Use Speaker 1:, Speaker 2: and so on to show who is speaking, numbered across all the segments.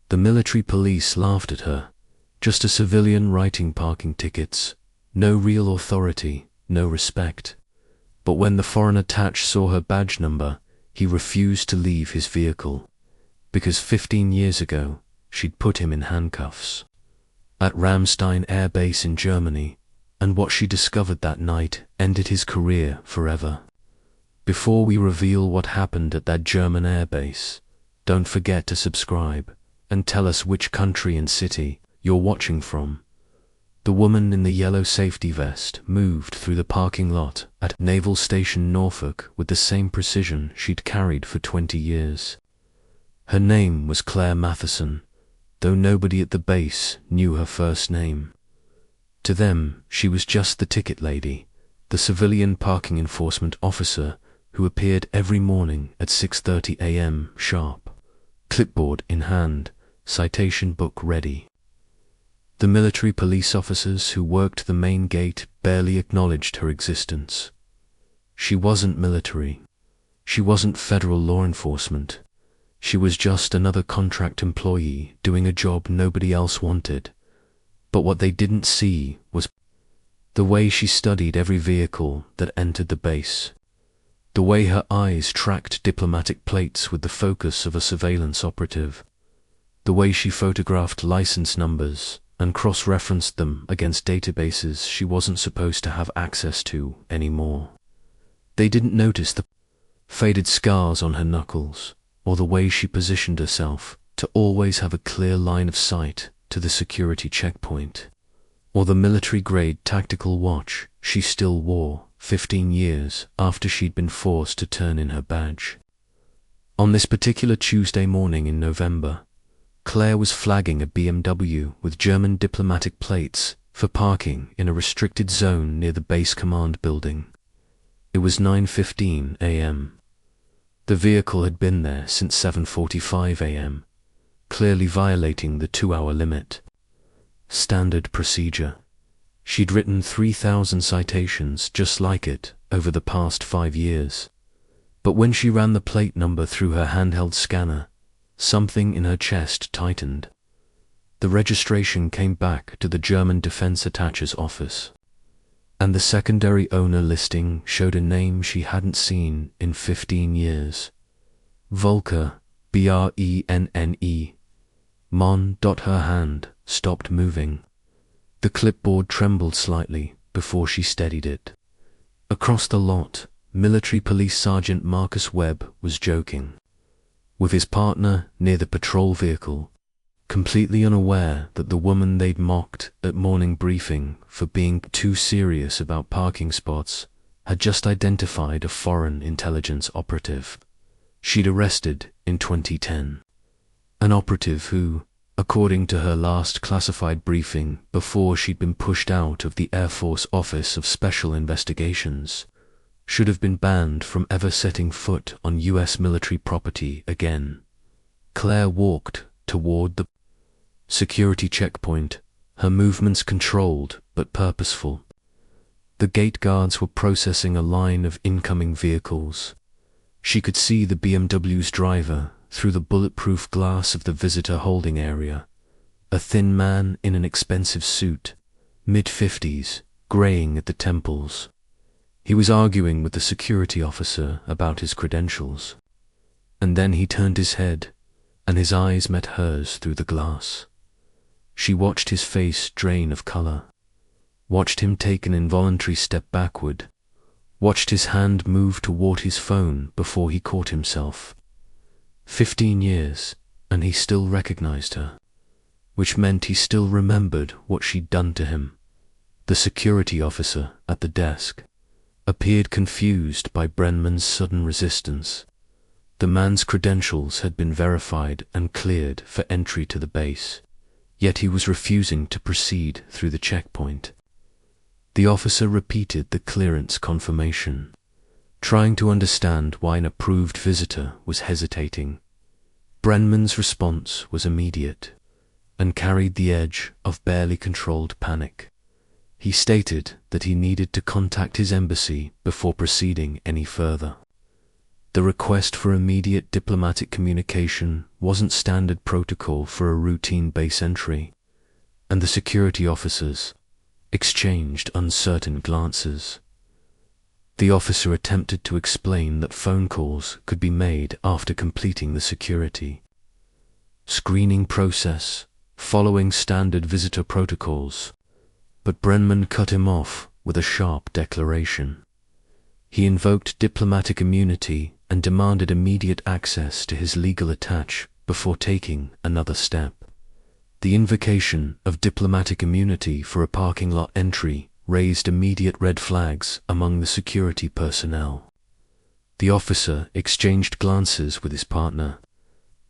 Speaker 1: The military police laughed at her. Just a civilian writing parking tickets. No real authority, no respect. But when the foreign attaché saw her badge number, he refused to leave his vehicle. Because 15 years ago, she'd put him in handcuffs. At Ramstein Air Base in Germany, and what she discovered that night ended his career forever. Before we reveal what happened at that German air base, don't forget to subscribe and tell us which country and city you're watching from. The woman in the yellow safety vest moved through the parking lot at Naval Station Norfolk with the same precision she'd carried for 20 years. Her name was Claire Mathison, though nobody at the base knew her first name. To them, she was just the ticket lady, the civilian parking enforcement officer who appeared every morning at 6:30 a.m. sharp, clipboard in hand, citation book ready. The military police officers who worked the main gate barely acknowledged her existence. She wasn't military. She wasn't federal law enforcement. She was just another contract employee doing a job nobody else wanted. But what they didn't see was the way she studied every vehicle that entered the base, the way her eyes tracked diplomatic plates with the focus of a surveillance operative, the way she photographed license numbers and cross-referenced them against databases she wasn't supposed to have access to anymore. They didn't notice the faded scars on her knuckles, or the way she positioned herself to always have a clear line of sight to the security checkpoint, or the military-grade tactical watch she still wore 15 years after she'd been forced to turn in her badge. On this particular Tuesday morning in November, Claire was flagging a BMW with German diplomatic plates for parking in a restricted zone near the base command building. It was 9:15 a.m. The vehicle had been there since 7:45 a.m., clearly violating the 2-hour limit. Standard procedure. She'd written 3,000 citations just like it over the past 5 years. But when she ran the plate number through her handheld scanner, something in her chest tightened. The registration came back to the German defense attache's office, and the secondary owner listing showed a name she hadn't seen in 15 years. Volker, Brenne. Mon. Her hand stopped moving. The clipboard trembled slightly before she steadied it. Across the lot, Military Police Sergeant Marcus Webb was joking with his partner near the patrol vehicle, completely unaware that the woman they'd mocked at morning briefing for being too serious about parking spots had just identified a foreign intelligence operative she'd arrested in 2010. An operative who, according to her last classified briefing before she'd been pushed out of the Air Force Office of Special Investigations, should have been banned from ever setting foot on U.S. military property again. Claire walked toward the security checkpoint, her movements controlled but purposeful. The gate guards were processing a line of incoming vehicles. She could see the BMW's driver through the bulletproof glass of the visitor holding area, a thin man in an expensive suit, mid-50s, graying at the temples. He was arguing with the security officer about his credentials, and then he turned his head, and his eyes met hers through the glass. She watched his face drain of color, watched him take an involuntary step backward, watched his hand move toward his phone before he caught himself. 15 years, and he still recognized her, which meant he still remembered what she'd done to him. The security officer at the desk appeared confused by Brenman's sudden resistance. The man's credentials had been verified and cleared for entry to the base, yet he was refusing to proceed through the checkpoint. The officer repeated the clearance confirmation, trying to understand why an approved visitor was hesitating. Brenman's response was immediate and carried the edge of barely controlled panic. He stated that he needed to contact his embassy before proceeding any further. The request for immediate diplomatic communication wasn't standard protocol for a routine base entry, and the security officers exchanged uncertain glances. The officer attempted to explain that phone calls could be made after completing the security screening process, following standard visitor protocols, but Brenman cut him off with a sharp declaration. He invoked diplomatic immunity and demanded immediate access to his legal attaché before taking another step. The invocation of diplomatic immunity for a parking lot entry raised immediate red flags among the security personnel. The officer exchanged glances with his partner.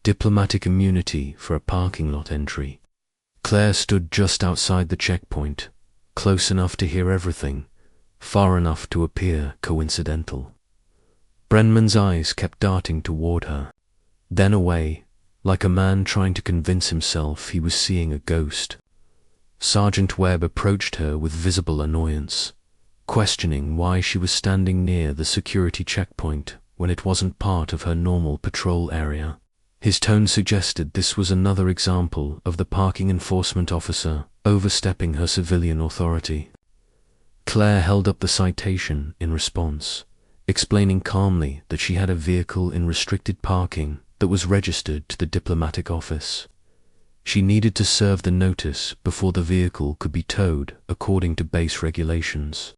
Speaker 1: Diplomatic immunity for a parking lot entry. Claire stood just outside the checkpoint, close enough to hear everything, far enough to appear coincidental. Brenman's eyes kept darting toward her, then away, like a man trying to convince himself he was seeing a ghost. Sergeant Webb approached her with visible annoyance, questioning why she was standing near the security checkpoint when it wasn't part of her normal patrol area. His tone suggested this was another example of the parking enforcement officer overstepping her civilian authority. Claire held up the citation in response, explaining calmly that she had a vehicle in restricted parking that was registered to the diplomatic office. She needed to serve the notice before the vehicle could be towed according to base regulations.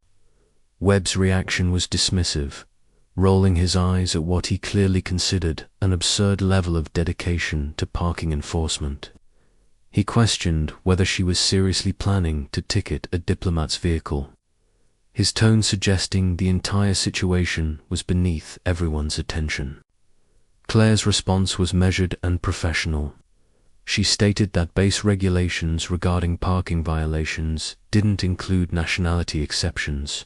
Speaker 1: Webb's reaction was dismissive, rolling his eyes at what he clearly considered an absurd level of dedication to parking enforcement. He questioned whether she was seriously planning to ticket a diplomat's vehicle, his tone suggesting the entire situation was beneath everyone's attention. Claire's response was measured and professional. She stated that base regulations regarding parking violations didn't include nationality exceptions.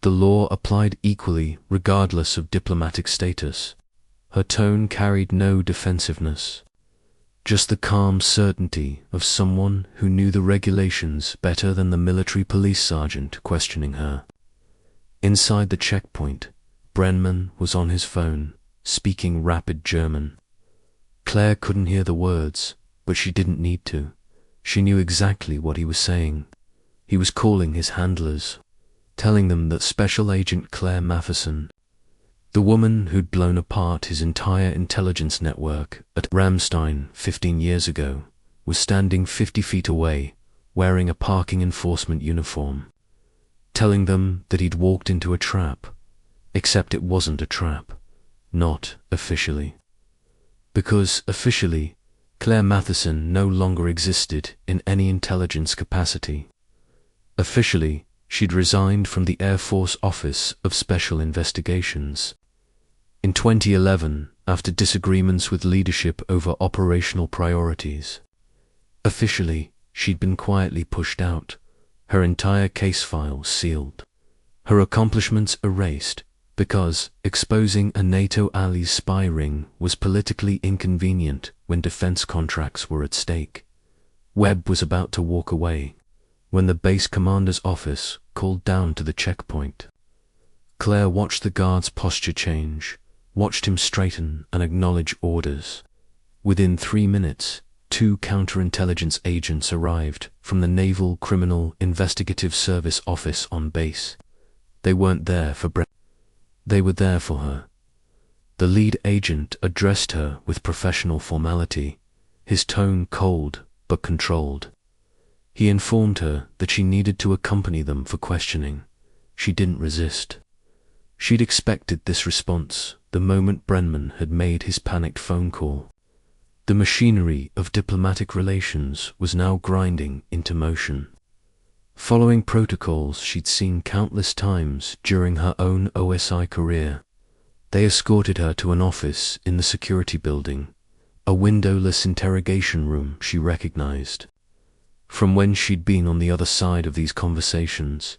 Speaker 1: The law applied equally regardless of diplomatic status. Her tone carried no defensiveness, just the calm certainty of someone who knew the regulations better than the military police sergeant questioning her. Inside the checkpoint, Brenman was on his phone, speaking rapid German. Claire couldn't hear the words, but she didn't need to. She knew exactly what he was saying. He was calling his handlers, telling them that Special Agent Claire Mathison, the woman who'd blown apart his entire intelligence network at Ramstein 15 years ago, was standing 50 feet away, wearing a parking enforcement uniform, telling them that he'd walked into a trap, except it wasn't a trap, not officially. Because officially, Claire Mathison no longer existed in any intelligence capacity. Officially, she'd resigned from the Air Force Office of Special Investigations. In 2011, after disagreements with leadership over operational priorities. Officially, she'd been quietly pushed out, her entire case file sealed, her accomplishments erased, because exposing a NATO ally's spy ring was politically inconvenient when defense contracts were at stake. Webb was about to walk away when the base commander's office called down to the checkpoint. Claire watched the guard's posture change, watched him straighten and acknowledge orders. Within 3 minutes, 2 counterintelligence agents arrived from the Naval Criminal Investigative Service office on base. They weren't there for Brett. They were there for her. The lead agent addressed her with professional formality, his tone cold but controlled. He informed her that she needed to accompany them for questioning. She didn't resist. She'd expected this response the moment Brenman had made his panicked phone call. The machinery of diplomatic relations was now grinding into motion. Following protocols she'd seen countless times during her own OSI career, they escorted her to an office in the security building, a windowless interrogation room she recognized from when she'd been on the other side of these conversations.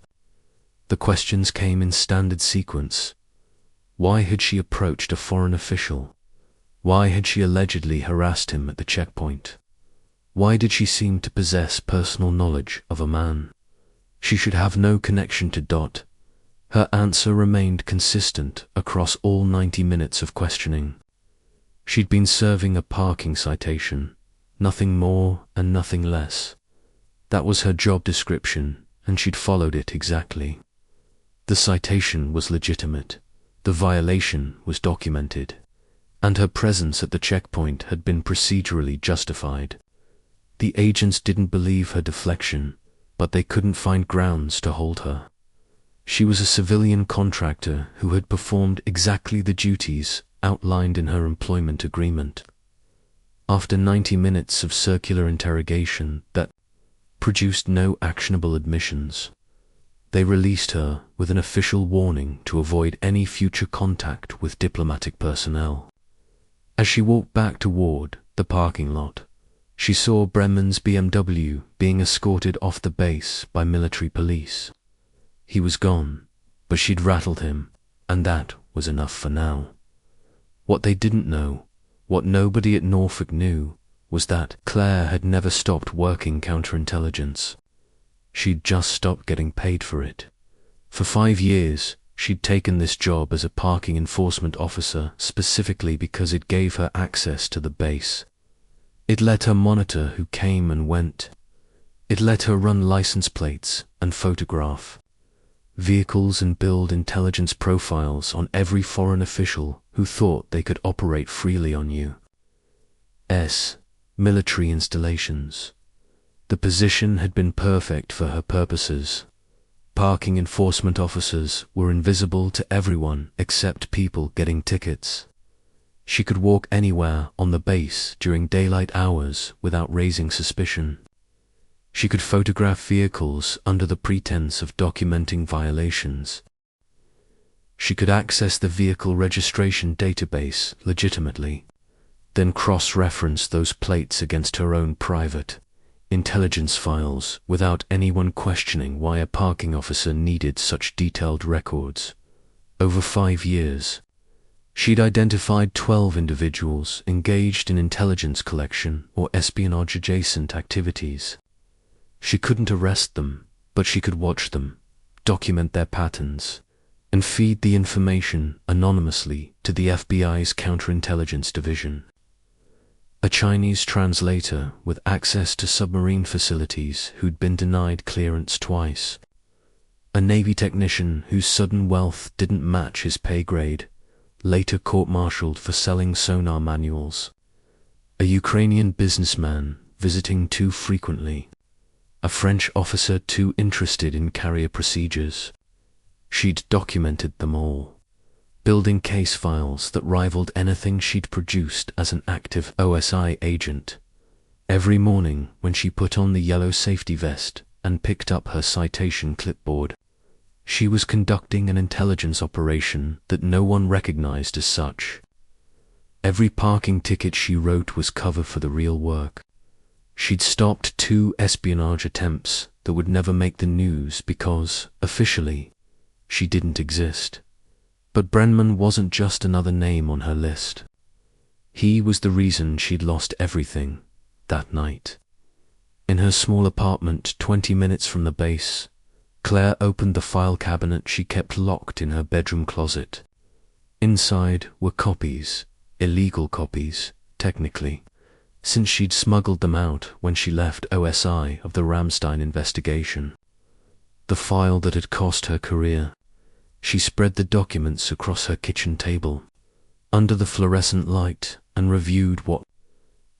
Speaker 1: The questions came in standard sequence. Why had she approached a foreign official? Why had she allegedly harassed him at the checkpoint? Why did she seem to possess personal knowledge of a man she should have no connection to? Her answer remained consistent across all 90 minutes of questioning. She'd been serving a parking citation, nothing more and nothing less. That was her job description, and she'd followed it exactly. The citation was legitimate, the violation was documented, and her presence at the checkpoint had been procedurally justified. The agents didn't believe her deflection, but they couldn't find grounds to hold her. She was a civilian contractor who had performed exactly the duties outlined in her employment agreement. After 90 minutes of circular interrogation that produced no actionable admissions, they released her with an official warning to avoid any future contact with diplomatic personnel. As she walked back toward the parking lot, she saw Brenman's BMW being escorted off the base by military police. He was gone, but she'd rattled him, and that was enough for now. What they didn't know, what nobody at Norfolk knew, was that Claire had never stopped working counterintelligence. She'd just stopped getting paid for it. For 5 years, she'd taken this job as a parking enforcement officer specifically because it gave her access to the base. It let her monitor who came and went. It let her run license plates and photograph vehicles and build intelligence profiles on every foreign official who thought they could operate freely on you. Military installations. The position had been perfect for her purposes. Parking enforcement officers were invisible to everyone except people getting tickets. She could walk anywhere on the base during daylight hours without raising suspicion. She could photograph vehicles under the pretense of documenting violations. She could access the vehicle registration database legitimately, then cross-reference those plates against her own private intelligence files without anyone questioning why a parking officer needed such detailed records. Over 5 years, she'd identified 12 individuals engaged in intelligence collection or espionage-adjacent activities. She couldn't arrest them, but she could watch them, document their patterns, and feed the information anonymously to the FBI's counterintelligence division. A Chinese translator with access to submarine facilities who'd been denied clearance twice. A Navy technician whose sudden wealth didn't match his pay grade, later court-martialed for selling sonar manuals. A Ukrainian businessman visiting too frequently. A French officer too interested in carrier procedures. She'd documented them all, building case files that rivaled anything she'd produced as an active OSI agent. Every morning when she put on the yellow safety vest and picked up her citation clipboard, she was conducting an intelligence operation that no one recognized as such. Every parking ticket she wrote was cover for the real work. She'd stopped 2 espionage attempts that would never make the news because, officially, she didn't exist. But Brenman wasn't just another name on her list. He was the reason she'd lost everything that night. In her small apartment 20 minutes from the base, Claire opened the file cabinet she kept locked in her bedroom closet. Inside were copies, illegal copies, technically, since she'd smuggled them out when she left OSI of the Ramstein investigation. The file that had cost her career. She spread the documents across her kitchen table, under the fluorescent light, and reviewed what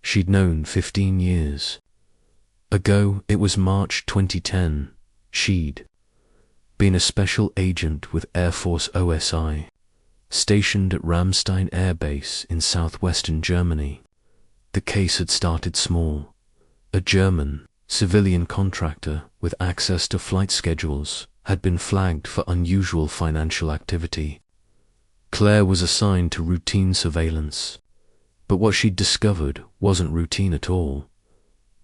Speaker 1: she'd known 15 years ago. It was March 2010. She'd been a special agent with Air Force OSI, stationed at Ramstein Air Base in southwestern Germany. The case had started small. A German, civilian contractor with access to flight schedules had been flagged for unusual financial activity. Claire was assigned to routine surveillance, but what she'd discovered wasn't routine at all.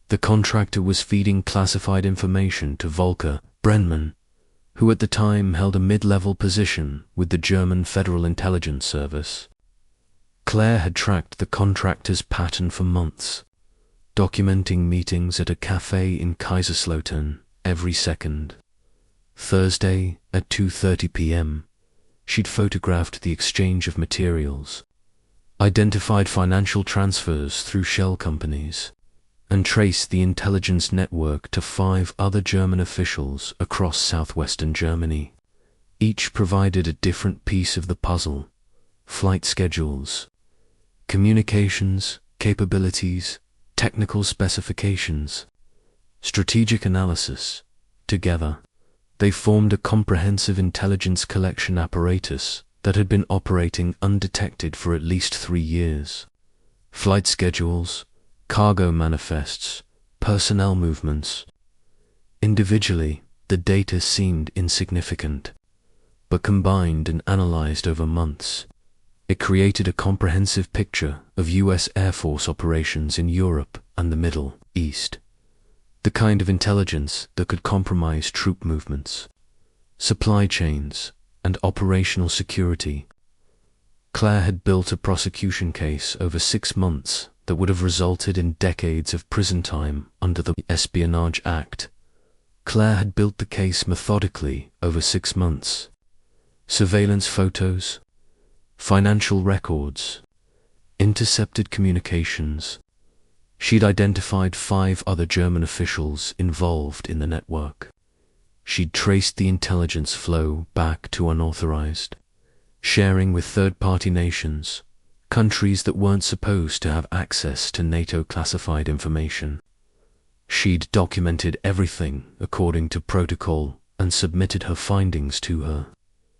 Speaker 1: The contractor was feeding classified information to Volker Brenman, who at the time held a mid-level position with the German Federal Intelligence Service. Claire had tracked the contractor's pattern for months, documenting meetings at a cafe in Kaiserslautern every second. Thursday at 2:30 p.m. She'd photographed the exchange of materials, identified financial transfers through shell companies, and traced the intelligence network to 5 other German officials across southwestern Germany. Each provided a different piece of the puzzle: flight schedules, communications, capabilities, technical specifications, strategic analysis. Together, they formed a comprehensive intelligence collection apparatus that had been operating undetected for at least 3 years. Flight schedules, cargo manifests, personnel movements. Individually, the data seemed insignificant, but combined and analyzed over months, it created a comprehensive picture of U.S. Air Force operations in Europe and the Middle East. The kind of intelligence that could compromise troop movements, supply chains, and operational security. Claire had built a prosecution case over 6 months that would have resulted in decades of prison time under the Espionage Act. Claire had built the case methodically over 6 months. Surveillance photos, financial records, intercepted communications. She'd identified 5 other German officials involved in the network. She'd traced the intelligence flow back to unauthorized, sharing with third-party nations, countries that weren't supposed to have access to NATO classified information. She'd documented everything according to protocol and submitted her findings to her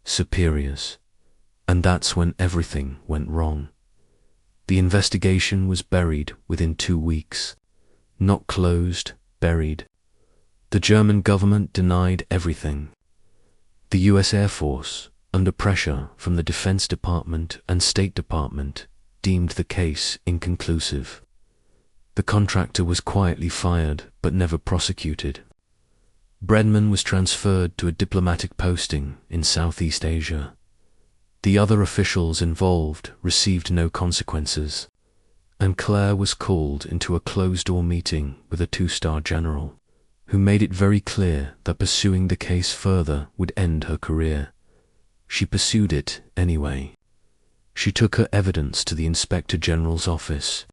Speaker 1: superiors. And that's when everything went wrong. The investigation was buried within 2 weeks. Not closed, buried. The German government denied everything. The US Air Force, under pressure from the Defense Department and State Department, deemed the case inconclusive. The contractor was quietly fired but never prosecuted. Brenman was transferred to a diplomatic posting in Southeast Asia. The other officials involved received no consequences, and Claire was called into a closed-door meeting with a 2-star general, who made it very clear that pursuing the case further would end her career. She pursued it anyway. She took her evidence to the Inspector General's office.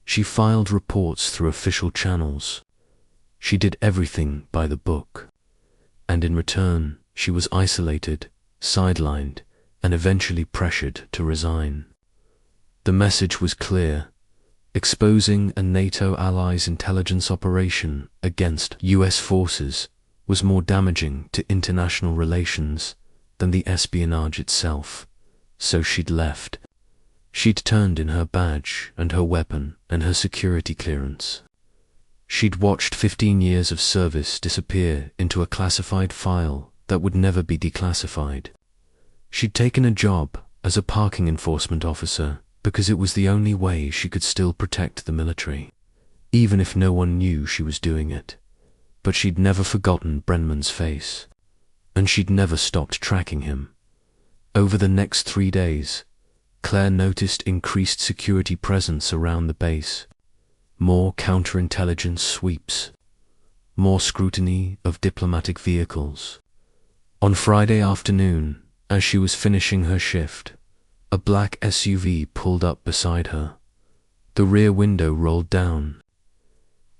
Speaker 1: She filed reports through official channels. She did everything by the book. And in return, she was isolated, sidelined, and eventually pressured to resign. The message was clear: exposing a NATO ally's intelligence operation against US forces was more damaging to international relations than the espionage itself. So she'd left. She'd turned in her badge and her weapon and her security clearance. She'd watched 15 years of service disappear into a classified file that would never be declassified. She'd taken a job as a parking enforcement officer because it was the only way she could still protect the military, even if no one knew she was doing it. But she'd never forgotten Brenman's face, and she'd never stopped tracking him. Over the next 3 days, Claire noticed increased security presence around the base, more counterintelligence sweeps, more scrutiny of diplomatic vehicles. On Friday afternoon, as she was finishing her shift, a black SUV pulled up beside her. The rear window rolled down.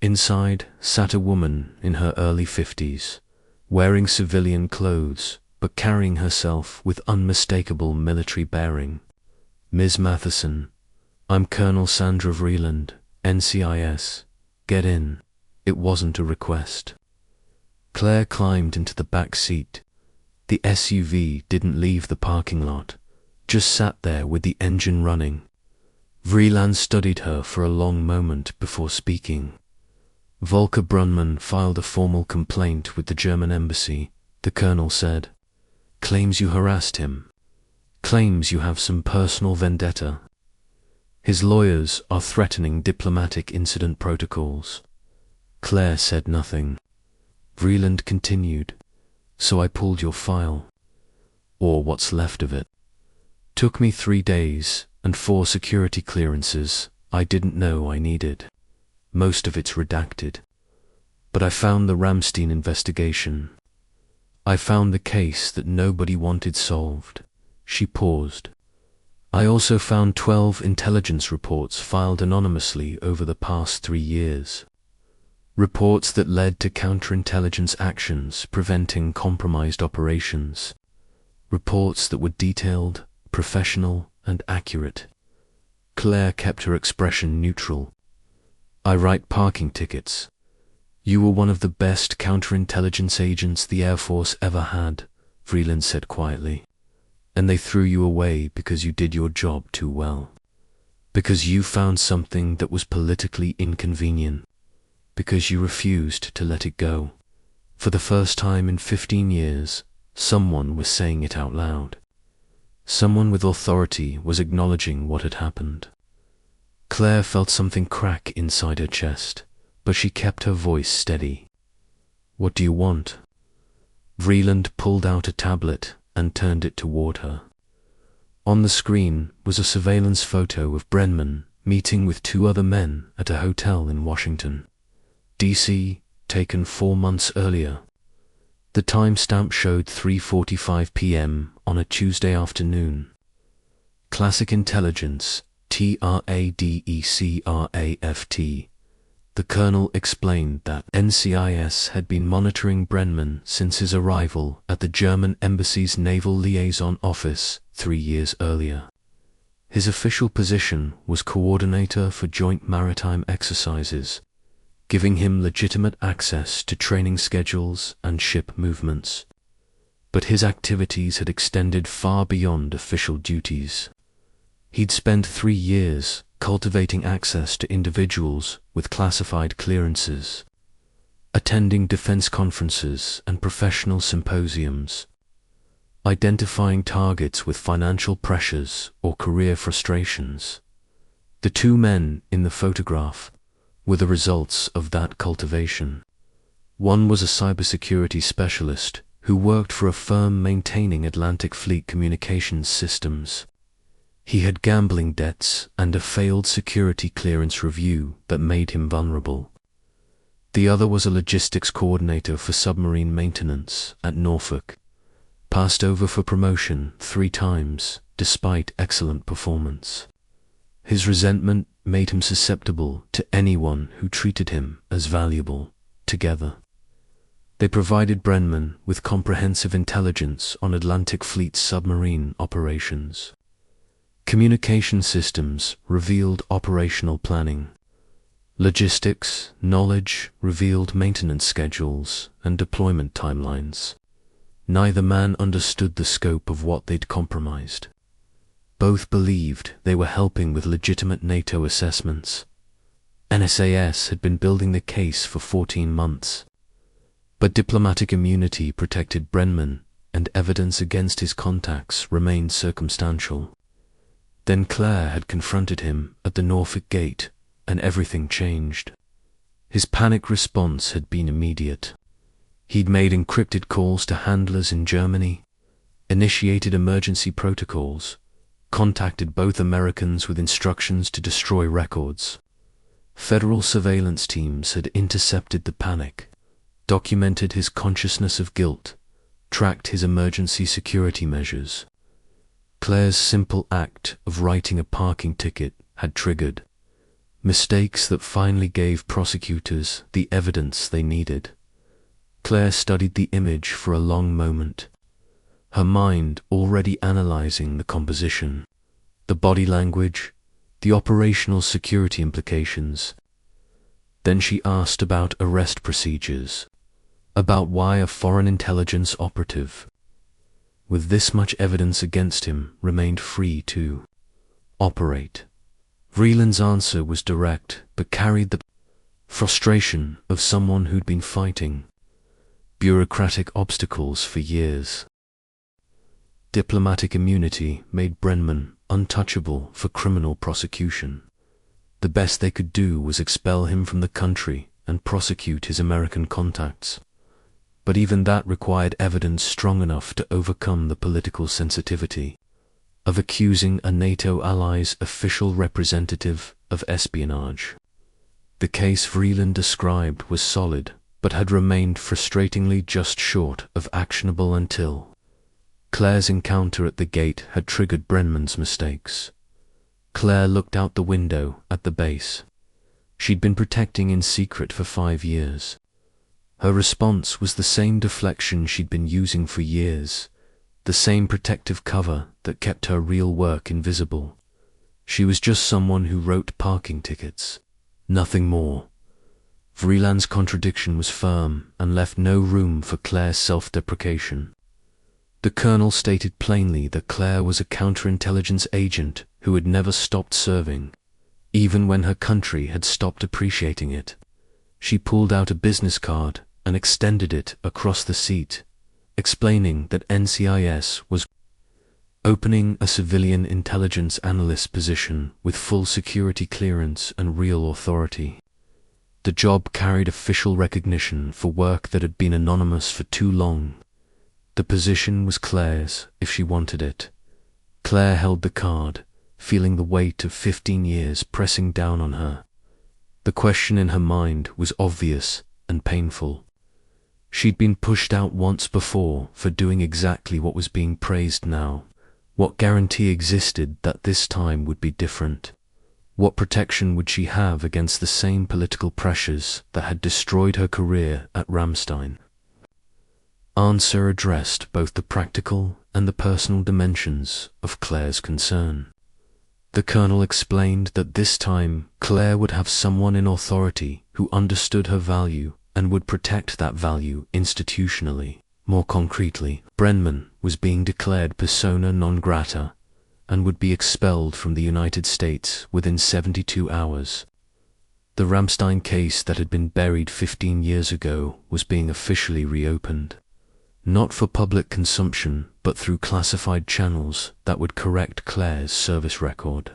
Speaker 1: Inside sat a woman in her early 50s, wearing civilian clothes but carrying herself with unmistakable military bearing. "Ms. Mathison, I'm Colonel Sandra Vreeland, NCIS. Get in." It wasn't a request. Claire climbed into the back seat. The SUV didn't leave the parking lot, just sat there with the engine running. Vreeland studied her for a long moment before speaking. Volker Brunman filed a formal complaint with the German embassy, the colonel said. Claims you harassed him. Claims you have some personal vendetta. His lawyers are threatening diplomatic incident protocols. Claire said nothing. Vreeland continued. So I pulled your file, or what's left of it. Took me 3 days and 4 security clearances I didn't know I needed. Most of it's redacted. But I found the Ramstein investigation. I found the case that nobody wanted solved. She paused. I also found 12 intelligence reports filed anonymously over the past 3 years. Reports that led to counterintelligence actions preventing compromised operations. Reports that were detailed, professional, and accurate. Claire kept her expression neutral. I write parking tickets. You were one of the best counterintelligence agents the Air Force ever had, Vreeland said quietly. And they threw you away because you did your job too well. Because you found something that was politically inconvenient. Because you refused to let it go. For the first time in 15 years, someone was saying it out loud. Someone with authority was acknowledging what had happened. Claire felt something crack inside her chest, but she kept her voice steady. What do you want? Vreeland pulled out a tablet and turned it toward her. On the screen was a surveillance photo of Brenman meeting with 2 other men at a hotel in Washington, D.C., taken 4 months earlier. The timestamp showed 3:45 p.m. on a Tuesday afternoon. Classic intelligence, TRADECRAFT. The colonel explained that NCIS had been monitoring Brenman since his arrival at the German embassy's Naval Liaison Office 3 years earlier. His official position was coordinator for joint maritime exercises, giving him legitimate access to training schedules and ship movements. But his activities had extended far beyond official duties. He'd spent 3 years cultivating access to individuals with classified clearances, attending defense conferences and professional symposiums, identifying targets with financial pressures or career frustrations. The 2 men in the photograph were the results of that cultivation. One was a cybersecurity specialist who worked for a firm maintaining Atlantic Fleet communications systems. He had gambling debts and a failed security clearance review that made him vulnerable. The other was a logistics coordinator for submarine maintenance at Norfolk, passed over for promotion 3 times despite excellent performance. His resentment made him susceptible to anyone who treated him as valuable. Together, they provided Brenman with comprehensive intelligence on Atlantic Fleet submarine operations. Communication systems revealed operational planning. Logistics knowledge revealed maintenance schedules and deployment timelines. Neither man understood the scope of what they'd compromised. Both believed they were helping with legitimate NATO assessments. NSAS had been building the case for 14 months. But diplomatic immunity protected Brenman, and evidence against his contacts remained circumstantial. Then Claire had confronted him at the Norfolk gate, and everything changed. His panic response had been immediate. He'd made encrypted calls to handlers in Germany, initiated emergency protocols, contacted both Americans with instructions to destroy records. Federal surveillance teams had intercepted the panic, documented his consciousness of guilt, tracked his emergency security measures. Claire's simple act of writing a parking ticket had triggered mistakes that finally gave prosecutors the evidence they needed. Claire studied the image for a long moment, her mind already analyzing the composition, the body language, the operational security implications. Then she asked about arrest procedures, about why a foreign intelligence operative, with this much evidence against him, remained free to operate. Vreeland's answer was direct, but carried the frustration of someone who'd been fighting bureaucratic obstacles for years. Diplomatic immunity made Brenman untouchable for criminal prosecution. The best they could do was expel him from the country and prosecute his American contacts. But even that required evidence strong enough to overcome the political sensitivity of accusing a NATO ally's official representative of espionage. The case Vreeland described was solid, but had remained frustratingly just short of actionable until Claire's encounter at the gate had triggered Brenman's mistakes. Claire looked out the window at the base. She'd been protecting in secret for 5 years. Her response was the same deflection she'd been using for years, the same protective cover that kept her real work invisible. She was just someone who wrote parking tickets, nothing more. Vreeland's contradiction was firm and left no room for Claire's self-deprecation. The colonel stated plainly that Claire was a counterintelligence agent who had never stopped serving, even when her country had stopped appreciating it. She pulled out a business card and extended it across the seat, explaining that NCIS was opening a civilian intelligence analyst position with full security clearance and real authority. The job carried official recognition for work that had been anonymous for too long. The position was Claire's if she wanted it. Claire held the card, feeling the weight of 15 years pressing down on her. The question in her mind was obvious and painful. She'd been pushed out once before for doing exactly what was being praised now. What guarantee existed that this time would be different? What protection would she have against the same political pressures that had destroyed her career at Ramstein? Answer addressed both the practical and the personal dimensions of Claire's concern. The colonel explained that this time Claire would have someone in authority who understood her value and would protect that value institutionally. More concretely, Brenman was being declared persona non grata and would be expelled from the United States within 72 hours. The Ramstein case that had been buried 15 years ago was being officially reopened, not for public consumption but through classified channels that would correct Claire's service record.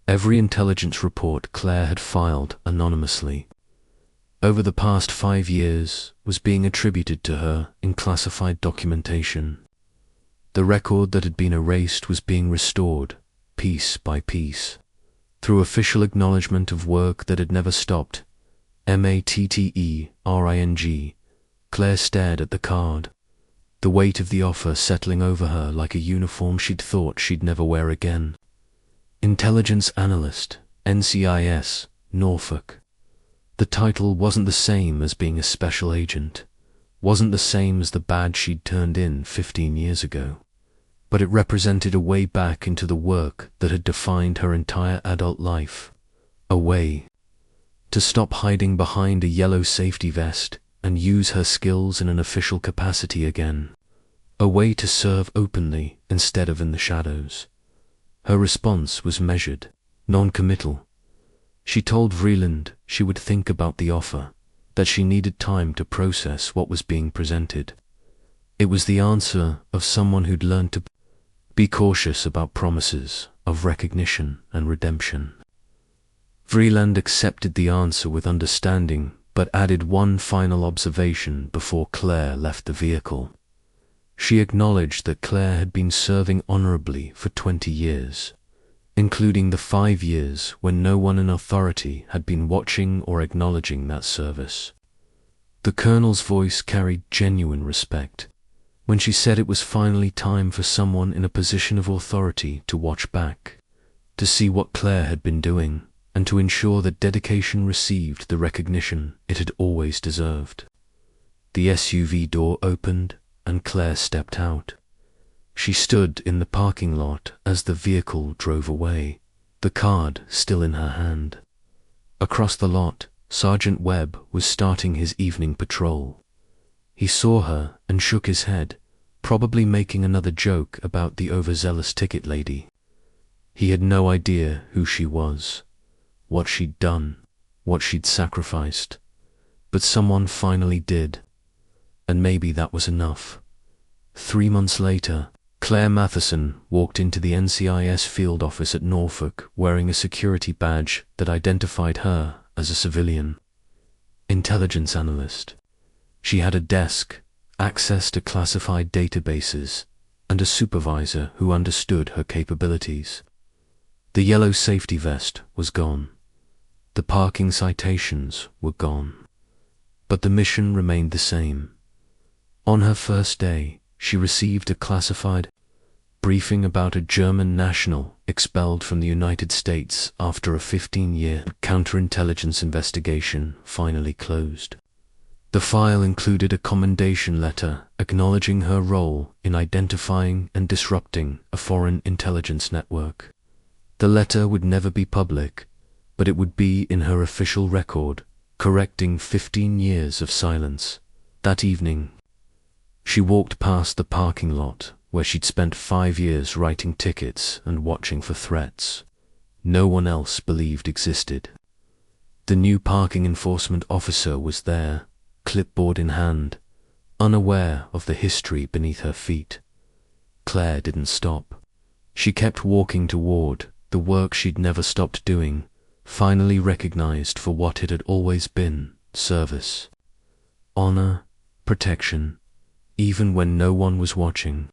Speaker 1: Every intelligence report Claire had filed anonymously over the past 5 years was being attributed to her in classified documentation. The record that had been erased was being restored, piece by piece, through official acknowledgement of work that had never stopped. Mattering. Claire stared at the card, the weight of the offer settling over her like a uniform she'd thought she'd never wear again. Intelligence Analyst, NCIS, Norfolk. The title wasn't the same as being a special agent, wasn't the same as the badge she'd turned in 15 years ago, but it represented a way back into the work that had defined her entire adult life, a way to stop hiding behind a yellow safety vest and use her skills in an official capacity again, a way to serve openly instead of in the shadows. Her response was measured, non-committal. She told Vreeland she would think about the offer, that she needed time to process what was being presented. It was the answer of someone who'd learned to be cautious about promises of recognition and redemption. Vreeland accepted the answer with understanding, but added one final observation before Claire left the vehicle. She acknowledged that Claire had been serving honorably for 20 years, including the 5 years when no one in authority had been watching or acknowledging that service. The colonel's voice carried genuine respect when she said it was finally time for someone in a position of authority to watch back, to see what Claire had been doing, and to ensure that dedication received the recognition it had always deserved. The SUV door opened and Claire stepped out. She stood in the parking lot as the vehicle drove away, the card still in her hand. Across the lot, Sergeant Webb was starting his evening patrol. He saw her and shook his head, probably making another joke about the overzealous ticket lady. He had no idea who she was, what she'd done, what she'd sacrificed, but someone finally did, and maybe that was enough. 3 months later, Claire Mathison walked into the NCIS field office at Norfolk wearing a security badge that identified her as a civilian intelligence analyst. She had a desk, access to classified databases, and a supervisor who understood her capabilities. The yellow safety vest was gone. The parking citations were gone. But the mission remained the same. On her first day, she received a classified briefing about a German national expelled from the United States after a 15-year counterintelligence investigation finally closed. The file included a commendation letter acknowledging her role in identifying and disrupting a foreign intelligence network. The letter would never be public, but it would be in her official record, correcting 15 years of silence. That evening, she walked past the parking lot where she'd spent 5 years writing tickets and watching for threats no one else believed existed. The new parking enforcement officer was there, clipboard in hand, unaware of the history beneath her feet. Claire didn't stop. She kept walking toward the work she'd never stopped doing, finally recognized for what it had always been: service, honor, protection, even when no one was watching.